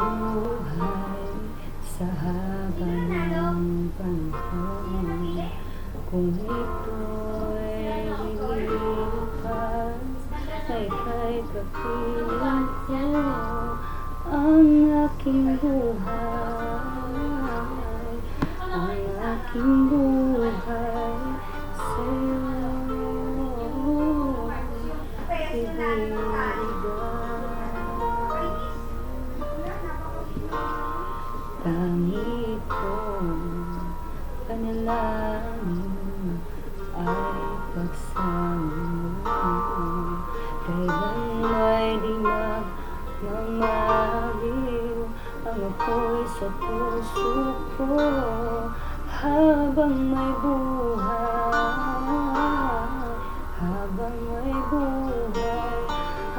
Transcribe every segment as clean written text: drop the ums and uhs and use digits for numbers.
buhay sa haba ng panahon. Kung ito'y lilipas ay kay kapiling ko ang aking buhay, ang aking buhay sa'yo ibibigay. Tangi kong panalangin ay pagsama mo. Kailan may di magmamaliw ang ako'y sa puso ko. Habang may buhay, habang may buhay,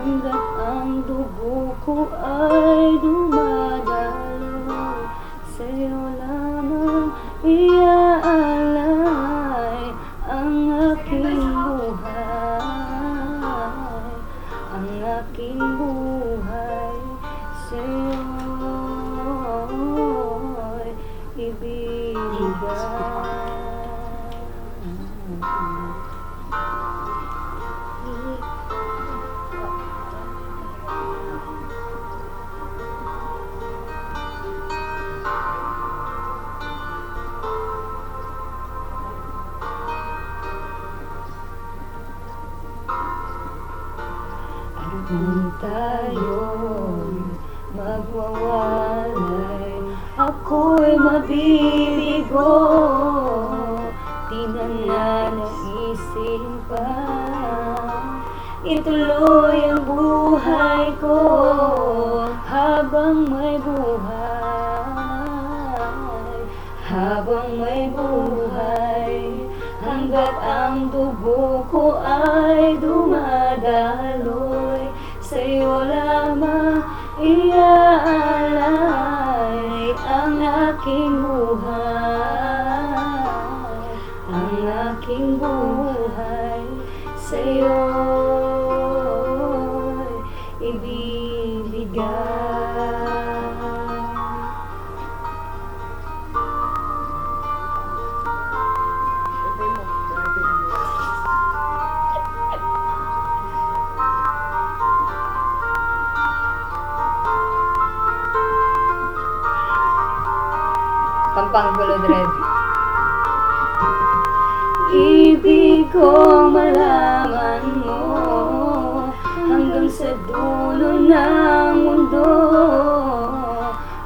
hanggat ang dugo ko ay dumadaloy, sa'yo lamang iaalay ang aking buhay, ang aking buhay sa'yo'y ibibigay. Kung tayo'y magwawalay, ako'y mabibigo. Di na nanaisin pa ituloy ang buhay ko. Habang may buhay, habang may buhay, hanggat ang dugo ko ay dumadaloy, sa'yo lamang iaalay ang aking buhay, ang aking buhay sa'yo'y ibibigay. Pampanggulo Dread. Ibig ko malaman mo hanggang sa dulo ng mundo,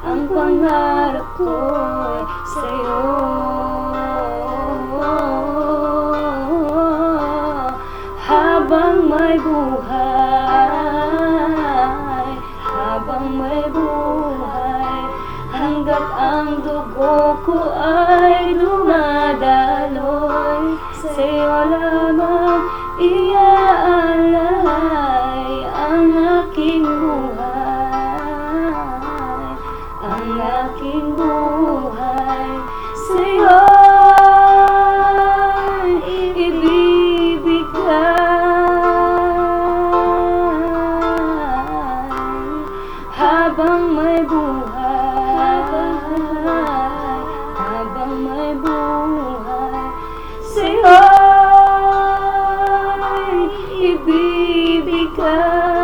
ang pangarap ko'y sa'yo. Habang may buhay, habang may buhay, hanggat ang dugo ko ay dumadaloy, sa'yo lamang iaalay ang aking buhay, ang aking buhay sa'yo'y ibibigay. Habang may buhay, habang may buhay, sa'yo'y ibibigay.